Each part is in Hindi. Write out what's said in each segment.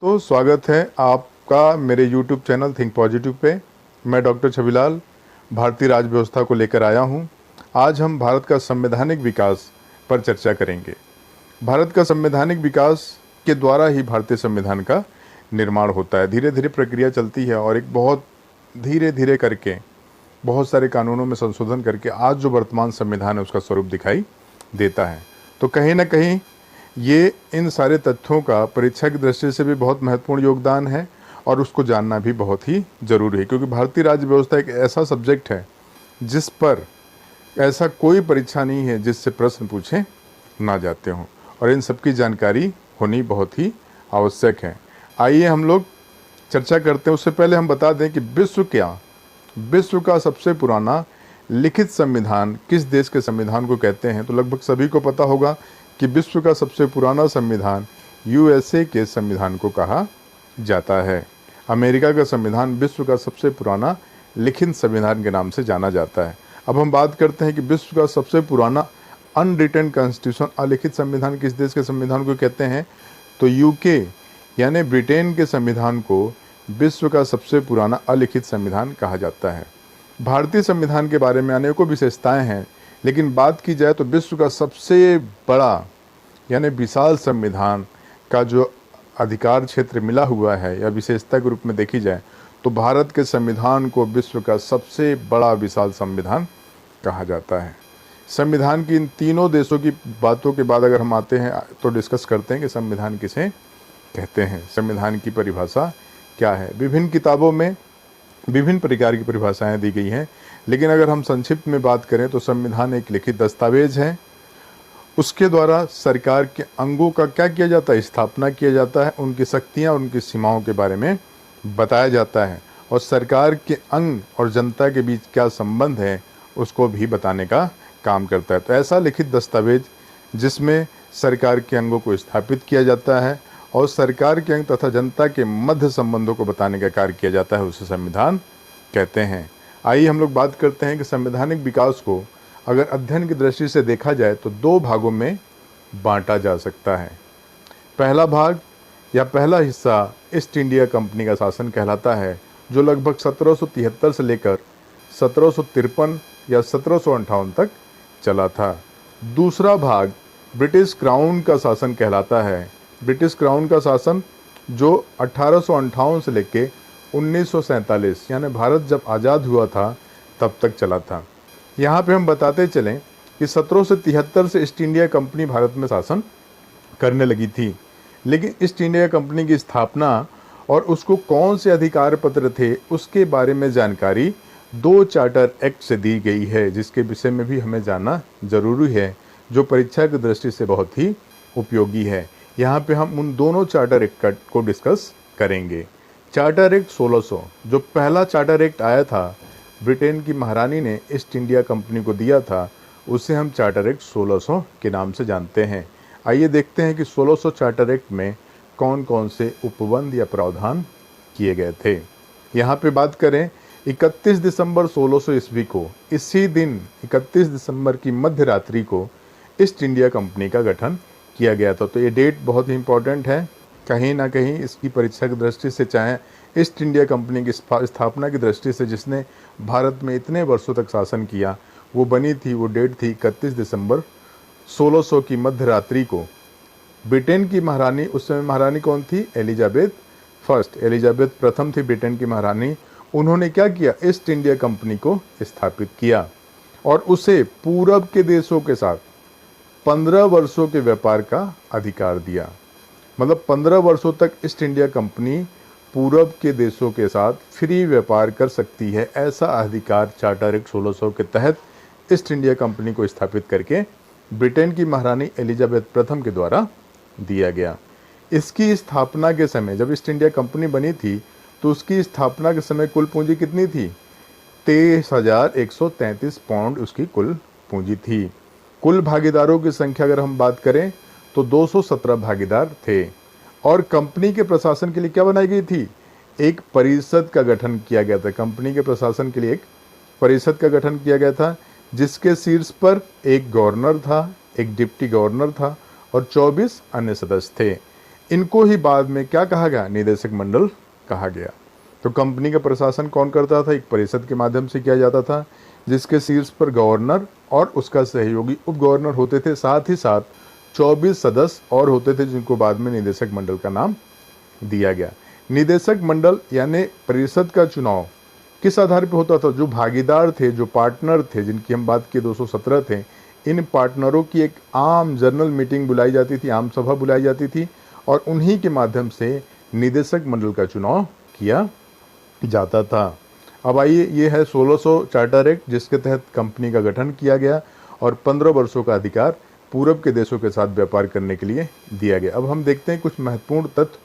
तो स्वागत है आपका मेरे YouTube channel think positive pay. मैं डॉक्टर छविलाल भारतीय राज व्यवस्था को लेकर आया हूँ। आज हम भारत का संवैधानिक विकास पर चर्चा करेंगे। भारत का संवैधानिक विकास के द्वारा ही भारतीय संविधान का निर्माण होता है। धीरे धीरे प्रक्रिया चलती है और एक बहुत धीरे धीरे करके बहुत सारे कानूनों में संशोधन करके आज जो वर्तमान संविधान है उसका स्वरूप दिखाई देता है। तो कहीं ना कहीं ये इन सारे तथ्यों का परीक्षा की दृष्टि से भी बहुत महत्वपूर्ण योगदान है और उसको जानना भी बहुत ही ज़रूरी है, क्योंकि भारतीय राज्य व्यवस्था एक ऐसा सब्जेक्ट है जिस पर ऐसा कोई परीक्षा नहीं है जिससे प्रश्न पूछे ना जाते हों, और इन सबकी जानकारी होनी बहुत ही आवश्यक है। आइए हम लोग चर्चा करते हैं। उससे पहले हम बता दें कि विश्व का सबसे पुराना लिखित संविधान किस देश के संविधान को कहते हैं। तो लगभग सभी को पता होगा कि विश्व का सबसे पुराना संविधान यूएसए के संविधान को कहा जाता है। अमेरिका का संविधान विश्व का सबसे पुराना लिखित संविधान के नाम से जाना जाता है। अब हम बात करते हैं कि विश्व का सबसे पुराना अनरिटन कॉन्स्टिट्यूशन अलिखित संविधान किस देश के संविधान को कहते हैं। तो यूके यानी ब्रिटेन के संविधान को विश्व का सबसे पुराना अलिखित संविधान कहा जाता है। भारतीय संविधान के बारे में अनेकों विशेषताएं हैं, लेकिन बात की जाए तो विश्व का सबसे बड़ा यानी विशाल संविधान का जो अधिकार क्षेत्र मिला हुआ है या विशेषता के रूप में देखी जाए तो भारत के संविधान को विश्व का सबसे बड़ा विशाल संविधान कहा जाता है। संविधान की इन तीनों देशों की बातों के बाद अगर हम आते हैं तो डिस्कस करते हैं कि संविधान किसे कहते हैं, संविधान की परिभाषा क्या है। विभिन्न किताबों में विभिन्न प्रकार की परिभाषाएं दी गई हैं, लेकिन अगर हम संक्षिप्त में बात करें तो संविधान एक लिखित दस्तावेज है। उसके द्वारा सरकार के अंगों का क्या किया जाता है, स्थापना किया जाता है, उनकी शक्तियां और उनकी सीमाओं के बारे में बताया जाता है, और सरकार के अंग और जनता के बीच क्या संबंध है उसको भी बताने का काम करता है। तो ऐसा लिखित दस्तावेज जिसमें सरकार के अंगों को स्थापित किया जाता है और सरकार के अंग तथा जनता के मध्य संबंधों को बताने का कार्य किया जाता है, उसे संविधान कहते हैं। आइए हम लोग बात करते हैं कि संवैधानिक विकास को अगर अध्ययन की दृष्टि से देखा जाए तो दो भागों में बांटा जा सकता है। पहला भाग या पहला हिस्सा ईस्ट इंडिया कंपनी का शासन कहलाता है, जो लगभग 1773 से लेकर 1753 या 1758 तक चला था। दूसरा भाग ब्रिटिश क्राउन का शासन कहलाता है। ब्रिटिश क्राउन का शासन जो 1858 से लेकर 1947 यानी भारत जब आज़ाद हुआ था तब तक चला था। यहाँ पे हम बताते चलें कि 1773 से ईस्ट इंडिया कंपनी भारत में शासन करने लगी थी, लेकिन ईस्ट इंडिया कंपनी की स्थापना और उसको कौन से अधिकार पत्र थे उसके बारे में जानकारी 2 चार्टर एक्ट से दी गई है, जिसके विषय में भी हमें जानना ज़रूरी है, जो परीक्षा की दृष्टि से बहुत ही उपयोगी है। यहाँ पे हम उन दोनों चार्टर एक्ट को डिस्कस करेंगे। चार्टर एक्ट 1600 जो पहला चार्टर एक्ट आया था, ब्रिटेन की महारानी ने ईस्ट इंडिया कंपनी को दिया था, उसे हम चार्टर एक्ट 1600 के नाम से जानते हैं। आइए देखते हैं कि 1600 चार्टर एक्ट में कौन कौन से उपबंध या प्रावधान किए गए थे। यहाँ पे बात करें 31 दिसंबर 1600 ईस्वी को, इसी दिन 31 दिसंबर की मध्य रात्रि को ईस्ट इंडिया कंपनी का गठन किया गया था। तो ये डेट बहुत ही इंपॉर्टेंट है। कहीं ना कहीं इसकी परीक्षा की दृष्टि से, चाहे ईस्ट इंडिया कंपनी की स्थापना की दृष्टि से जिसने भारत में इतने वर्षों तक शासन किया वो बनी थी, वो डेट थी 31 दिसंबर 1600 की मध्य रात्रि को। ब्रिटेन की महारानी, उस समय महारानी कौन थी, एलिजाबेथ फर्स्ट, एलिजाबेथ प्रथम थी ब्रिटेन की महारानी। उन्होंने क्या किया, ईस्ट इंडिया कंपनी को स्थापित किया और उसे पूरब के देशों के साथ 15 वर्षों के व्यापार का अधिकार दिया। मतलब 15 वर्षों तक ईस्ट इंडिया कंपनी पूरब के देशों के साथ फ्री व्यापार कर सकती है, ऐसा अधिकार चार्टर एक्ट 1600 के तहत ईस्ट इंडिया कंपनी को स्थापित करके ब्रिटेन की महारानी एलिजाबेथ प्रथम के द्वारा दिया गया। इसकी स्थापना के समय जब ईस्ट इंडिया कंपनी बनी थी तो उसकी स्थापना के समय कुल पूंजी कितनी थी, 23,133 पाउंड उसकी कुल पूंजी थी। कुल भागीदारों की संख्या अगर हम बात करें तो 217 भागीदार थे, और कंपनी के प्रशासन के लिए क्या बनाई गई थी, एक परिषद का गठन किया गया था। कंपनी के प्रशासन के लिए एक परिषद का गठन किया गया था, जिसके शीर्ष पर एक गवर्नर था, एक डिप्टी गवर्नर था और 24 अन्य सदस्य थे। इनको ही बाद में क्या कहा गया, निदेशक मंडल कहा गया। तो कंपनी का प्रशासन कौन करता था, एक परिषद के माध्यम से किया जाता था, जिसके शीर्ष पर गवर्नर और उसका सहयोगी उप गवर्नर होते थे। साथ ही साथ 24 सदस्य और होते थे, जिनको बाद में निदेशक मंडल का नाम दिया गया। निदेशक मंडल यानी परिषद का चुनाव किस आधार पर होता था, जो भागीदार थे, जो पार्टनर थे, जिनकी हम बात किए 217 थे, इन पार्टनरों की एक आम जनरल मीटिंग बुलाई जाती थी, आम सभा बुलाई जाती थी, और उन्हीं के माध्यम से निदेशक मंडल का चुनाव किया जाता था। अब आइए, ये है 1600 चार्टर एक्ट, जिसके तहत कंपनी का गठन किया गया और 15 वर्षों का अधिकार पूर्व के देशों के साथ व्यापार करने के लिए दिया गया। अब हम देखते हैं कुछ महत्वपूर्ण तथ्य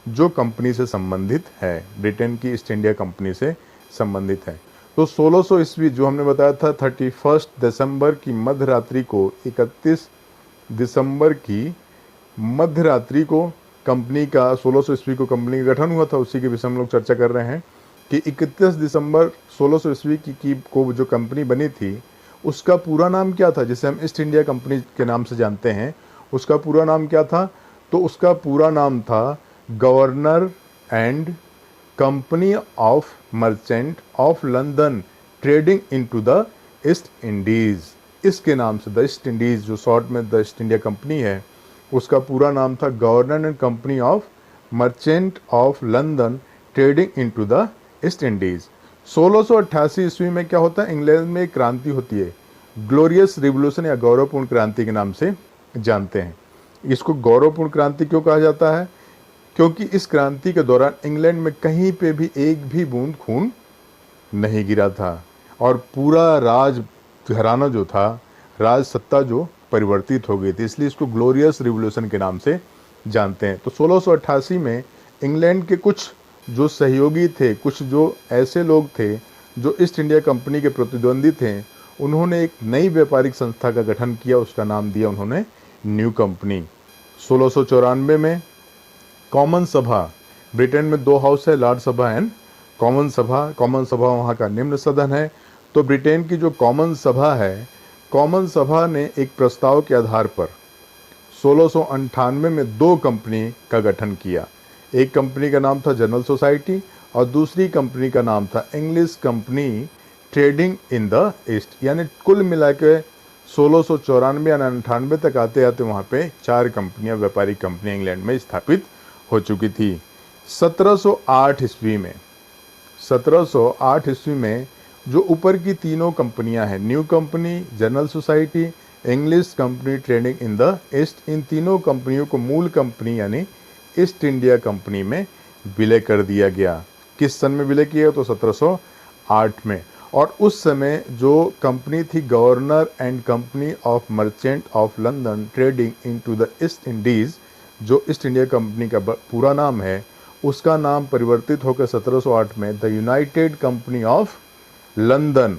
जो कंपनी से संबंधित है, ब्रिटेन की ईस्ट इंडिया कंपनी से संबंधित है। तो 1600 ईस्वी जो हमने बताया था, 31 दिसंबर की मध्य रात्रि को, 31 दिसंबर की मध्य रात्रि को कंपनी का 1600 ईस्वी को कंपनी का गठन हुआ था। उसी के विषय में हम लोग चर्चा कर रहे हैं कि 31 दिसंबर 1600 ईस्वी को जो कंपनी बनी थी, उसका पूरा नाम क्या था, जिसे हम ईस्ट इंडिया कंपनी के नाम से जानते हैं। उसका पूरा नाम क्या था, तो उसका पूरा नाम था governor and company of merchant of London trading into the east Indies. इसके नाम से द ईस्ट इंडीज़, जो शॉर्ट में द ईस्ट इंडिया कंपनी है, उसका पूरा नाम था governor and company of merchant of London trading into the east Indies. 1688 ईस्वी में क्या होता है, इंग्लैंड में एक क्रांति होती है, ग्लोरियस रिवोल्यूशन या गौरवपूर्ण क्रांति के नाम से जानते हैं। इसको गौरवपूर्ण क्रांति क्यों कहा जाता है, क्योंकि इस क्रांति के दौरान इंग्लैंड में कहीं पे भी एक भी बूंद खून नहीं गिरा था और पूरा राज घराना जो था, राज सत्ता जो परिवर्तित हो गई थी, इसलिए इसको ग्लोरियस रिवोल्यूशन के नाम से जानते हैं। तो 1688 में इंग्लैंड के कुछ जो सहयोगी थे, कुछ जो ऐसे लोग थे जो ईस्ट इंडिया कंपनी के प्रतिद्वंदी थे, उन्होंने एक नई व्यापारिक संस्था का गठन किया, उसका नाम दिया उन्होंने न्यू कंपनी। 1694 में कॉमन सभा, ब्रिटेन में 2 हाउस है, लॉर्ड सभा एंड कॉमन सभा। कॉमन सभा वहाँ का निम्न सदन है। तो ब्रिटेन की जो कॉमन सभा है, कॉमन सभा ने एक प्रस्ताव के आधार पर 1698 में 2 कंपनी का गठन किया। एक कंपनी का नाम था जनरल सोसाइटी और दूसरी कंपनी का नाम था English company trading in the east. यानी कुल मिला के 1694 या 98 तक आते आते वहाँ पे 4 कंपनियाँ, व्यापारिक कंपनियाँ इंग्लैंड में स्थापित हो चुकी थी। 1708 ईस्वी में जो ऊपर की तीनों कंपनियां हैं, new company, general society, English company trading in the east, इन तीनों कंपनियों को मूल कंपनी यानी ईस्ट इंडिया कंपनी में विलय कर दिया गया। किस सन में विलय किया, तो 1708 में। और उस समय जो कंपनी थी governor and company of merchant of London trading into the east Indies, जो ईस्ट इंडिया कंपनी का पूरा नाम है, उसका नाम परिवर्तित होकर 1708 में the United company of London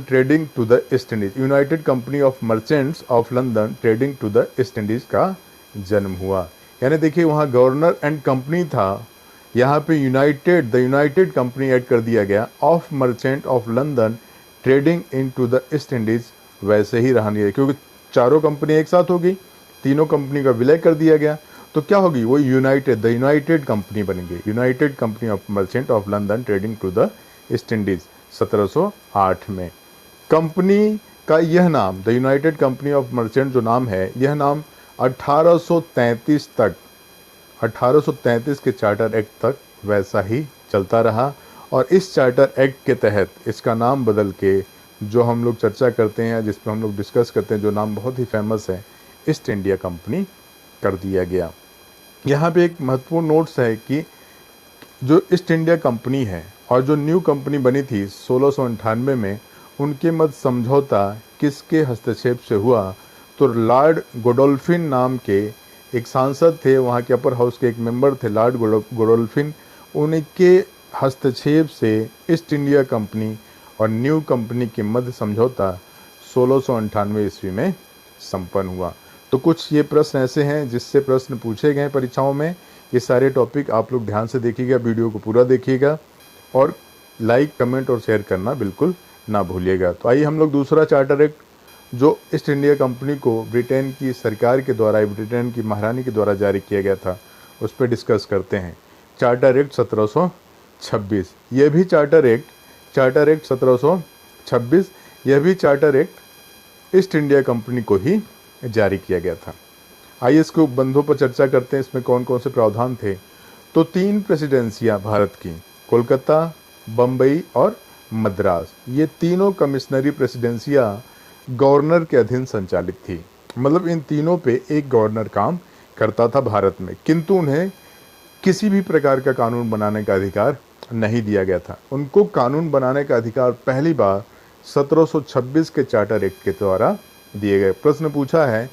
trading to the east Indies, United company of Merchants of London trading to the east Indies का जन्म हुआ। यानी देखिए, वहाँ गवर्नर एंड कंपनी था, यहाँ पे द यूनाइटेड कंपनी ऐड कर दिया गया, of merchant of London trading in to the east Indies वैसे ही रहनी है, क्योंकि चारों कंपनी एक साथ हो गई, तीनों कंपनी का विलय कर दिया गया, तो क्या होगी, वो द यूनाइटेड कंपनी बनेंगे, united company of merchant of London trading to the east Indies 1708 में। कंपनी का यह नाम, the United company of merchant जो नाम है, यह नाम 1833 के चार्टर एक्ट तक वैसा ही चलता रहा। और इस चार्टर एक्ट के तहत इसका नाम बदल के जो हम लोग चर्चा करते हैं, जिस पर हम लोग डिस्कस करते हैं, जो नाम बहुत ही फेमस है, ईस्ट इंडिया कंपनी कर दिया गया। यहाँ पे एक महत्वपूर्ण नोट्स है कि जो ईस्ट इंडिया कंपनी है और जो न्यू कंपनी बनी थी 1698 में, उनके मध्य समझौता किसके हस्तक्षेप से हुआ, तो लॉर्ड गोडोल्फिन नाम के एक सांसद थे, वहाँ के अपर हाउस के एक मेंबर थे लॉर्ड गोडोल्फिन, उनके हस्तक्षेप से ईस्ट इंडिया कंपनी और न्यू कंपनी के मध्य समझौता 1698 ईस्वी में संपन्न हुआ। तो कुछ ये प्रश्न ऐसे हैं जिससे प्रश्न पूछे गए परीक्षाओं में। ये सारे टॉपिक आप लोग ध्यान से देखिएगा, वीडियो को पूरा देखिएगा और लाइक, कमेंट और शेयर करना बिल्कुल ना भूलिएगा। तो आइए हम लोग दूसरा चार्टर एक्ट जो ईस्ट इंडिया कंपनी को ब्रिटेन की सरकार के द्वारा, ब्रिटेन की महारानी के द्वारा जारी किया गया था, उस पर डिस्कस करते हैं। चार्टर एक्ट 1726, यह भी चार्टर एक्ट 1726, यह भी charter act east India company को ही जारी किया गया था। आइए इसके उपबंधों पर चर्चा करते हैं, इसमें कौन कौन से प्रावधान थे। तो 3 प्रेसिडेंसियां भारत की, कोलकाता, बम्बई और मद्रास, ये तीनों कमिश्नरी प्रेसिडेंसियां गवर्नर के अधीन संचालित थी। मतलब इन तीनों पे एक गवर्नर काम करता था भारत में, किंतु उन्हें किसी भी प्रकार का कानून बनाने का अधिकार नहीं दिया गया था। उनको कानून बनाने का अधिकार पहली बार 1726 के चार्टर एक्ट के द्वारा दिए गए। प्रश्न पूछा है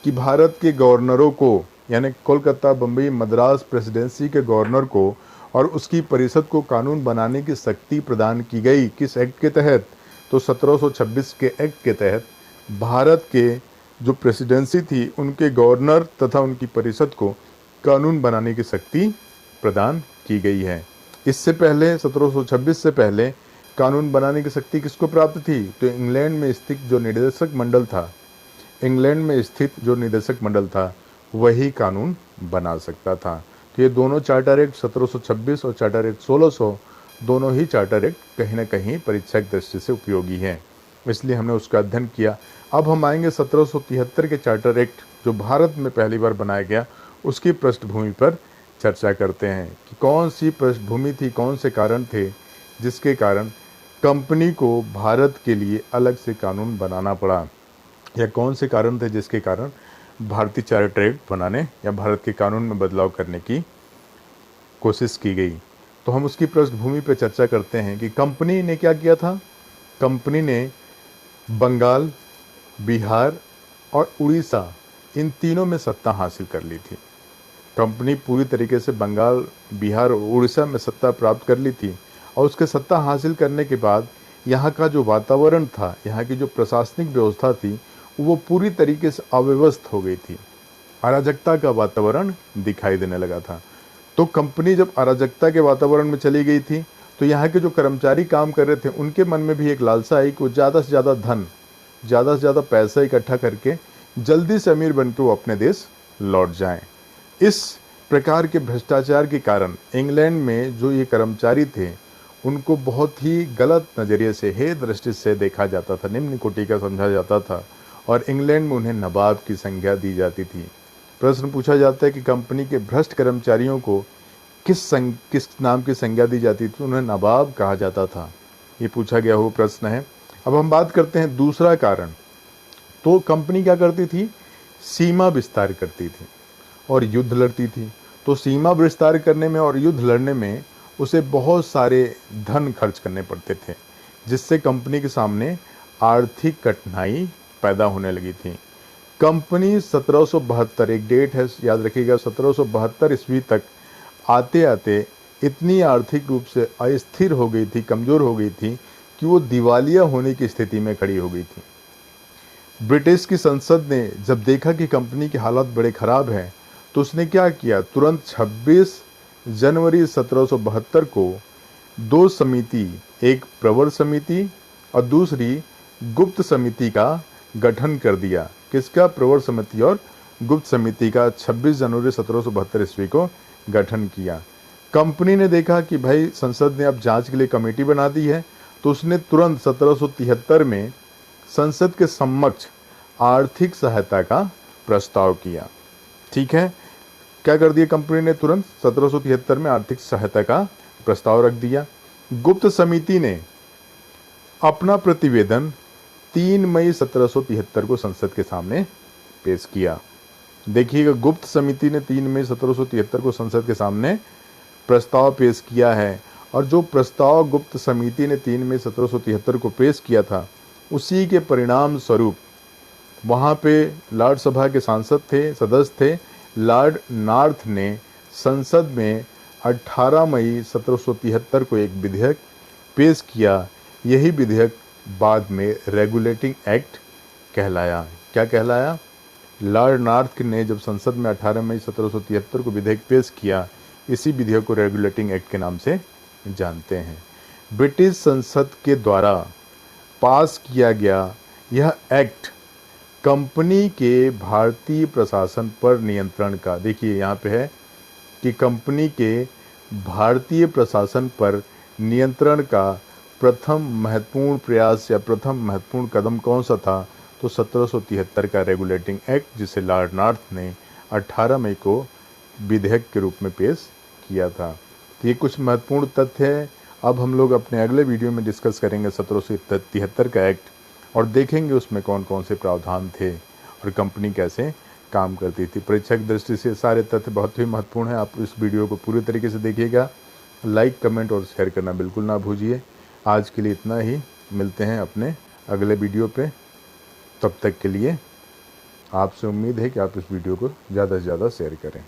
कि भारत के गवर्नरों को, यानी कोलकाता, बम्बई, मद्रास प्रेसिडेंसी के गवर्नर को और उसकी परिषद को कानून बनाने की शक्ति प्रदान की गई किस एक्ट के तहत? तो 1726 के एक्ट के तहत भारत के जो प्रेसिडेंसी थी उनके गवर्नर तथा उनकी परिषद को कानून बनाने की शक्ति प्रदान की गई है। इससे पहले 1726 से पहले कानून बनाने की शक्ति किसको प्राप्त थी? तो इंग्लैंड में स्थित जो निदेशक मंडल था वही कानून बना सकता था। तो ये दोनों चार्टर एक्ट 1726 और चार्टर एक्ट 1600, दोनों ही चार्टर एक्ट कहीं ना कहीं परीक्षा की दृष्टि से उपयोगी हैं, इसलिए हमने उसका अध्ययन किया। अब हम आएंगे 1773 के चार्टर एक्ट, जो भारत में पहली बार बनाया गया, उसकी पृष्ठभूमि पर चर्चा करते हैं कि कौन सी पृष्ठभूमि थी, कौन से कारण थे जिसके कारण कंपनी को भारत के लिए अलग से कानून बनाना पड़ा, या कौन से कारण थे जिसके कारण भारतीय चार्टर एक्ट बनाने या भारत के कानून में बदलाव करने की कोशिश की गई। तो हम उसकी पृष्ठभूमि पर चर्चा करते हैं कि कंपनी ने क्या किया था। कंपनी ने बंगाल, बिहार और उड़ीसा, इन तीनों में सत्ता हासिल कर ली थी। कंपनी पूरी तरीके से बंगाल, बिहार और उड़ीसा में सत्ता प्राप्त कर ली थी, और उसके सत्ता हासिल करने के बाद यहाँ का जो वातावरण था, यहाँ की जो प्रशासनिक व्यवस्था थी, वो पूरी तरीके से अव्यवस्थित हो गई थी। अराजकता का वातावरण दिखाई देने लगा था। तो कंपनी जब अराजकता के वातावरण में चली गई थी, तो यहाँ के जो कर्मचारी काम कर रहे थे उनके मन में भी एक लालसा आई कि वो ज़्यादा से ज़्यादा धन, ज़्यादा से ज़्यादा पैसा इकट्ठा करके जल्दी से अमीर बन के वो अपने देश लौट जाएं। इस प्रकार के भ्रष्टाचार के कारण इंग्लैंड में जो ये कर्मचारी थे उनको बहुत ही गलत नज़रिए से, हे दृष्टि से देखा जाता था, निम्न कोटि का समझा जाता था, और इंग्लैंड में उन्हें नवाब की संज्ञा दी जाती थी। प्रश्न पूछा जाता है कि कंपनी के भ्रष्ट कर्मचारियों को किस नाम की संज्ञा दी जाती थी? उन्हें नवाब कहा जाता था। ये पूछा गया हुआ प्रश्न है। अब हम बात करते हैं दूसरा कारण। तो कंपनी क्या करती थी? सीमा विस्तार करती थी और युद्ध लड़ती थी। तो सीमा विस्तार करने में और युद्ध लड़ने में उसे बहुत सारे धन खर्च करने पड़ते थे, जिससे कंपनी के सामने आर्थिक कठिनाई पैदा होने लगी थी। कंपनी 1772, एक डेट है याद रखिएगा, 1772 ईस्वी तक आते आते इतनी आर्थिक रूप से अस्थिर हो गई थी, कमज़ोर हो गई थी कि वो दिवालिया होने की स्थिति में खड़ी हो गई थी। ब्रिटिश की संसद ने जब देखा कि कंपनी की हालत बड़े ख़राब है, तो उसने क्या किया? तुरंत 26 जनवरी 1772 को 2 समिति, एक प्रवर समिति और दूसरी गुप्त समिति का गठन कर दिया। किसका? प्रवर समिति और गुप्त समिति का 26 जनवरी 1772 ईस्वी को गठन किया। कंपनी ने देखा कि भाई संसद ने अब जांच के लिए कमेटी बना दी है, तो उसने तुरंत 1773 में संसद के समक्ष आर्थिक सहायता का प्रस्ताव किया। ठीक है, क्या कर दिया कंपनी ने? तुरंत 1773 में आर्थिक सहायता का प्रस्ताव रख दिया। गुप्त समिति ने अपना प्रतिवेदन 3 मई 1773 को संसद के सामने पेश किया। देखिएगा, गुप्त समिति ने 3 मई 1773 को संसद के सामने प्रस्ताव पेश किया है, और जो प्रस्ताव गुप्त समिति ने 3 मई 1773 को पेश किया था, उसी के परिणाम स्वरूप वहाँ पे लॉर्ड सभा के सदस्य थे। लॉर्ड नॉर्थ ने संसद में 18 मई 1773 को एक विधेयक पेश किया। यही विधेयक बाद में रेगुलेटिंग एक्ट कहलाया। क्या कहलाया? लॉर्ड नॉर्थ ने जब संसद में 18 मई 1773 को विधेयक पेश किया, इसी विधेयक को रेगुलेटिंग एक्ट के नाम से जानते हैं। ब्रिटिश संसद के द्वारा पास किया गया यह एक्ट कंपनी के भारतीय प्रशासन पर नियंत्रण का, देखिए यहाँ पे है कि कंपनी के भारतीय प्रशासन पर नियंत्रण का प्रथम महत्वपूर्ण प्रयास या प्रथम महत्वपूर्ण कदम कौन सा था? तो 1773 का रेगुलेटिंग एक्ट, जिसे लॉर्ड नॉर्थ ने 18 मई को विधेयक के रूप में पेश किया था। तो ये कुछ महत्वपूर्ण तथ्य है। अब हम लोग अपने अगले वीडियो में डिस्कस करेंगे 1773 का एक्ट और देखेंगे उसमें कौन कौन से प्रावधान थे और कंपनी कैसे काम करती थी। परीक्षा की दृष्टि से सारे तथ्य बहुत ही महत्वपूर्ण हैं। आप इस वीडियो को पूरी तरीके से देखिएगा। लाइक, कमेंट और शेयर करना बिल्कुल ना भूलिए। आज के लिए इतना ही, मिलते हैं अपने अगले वीडियो पे। तब तक के लिए आपसे उम्मीद है कि आप इस वीडियो को ज़्यादा से ज़्यादा शेयर करें।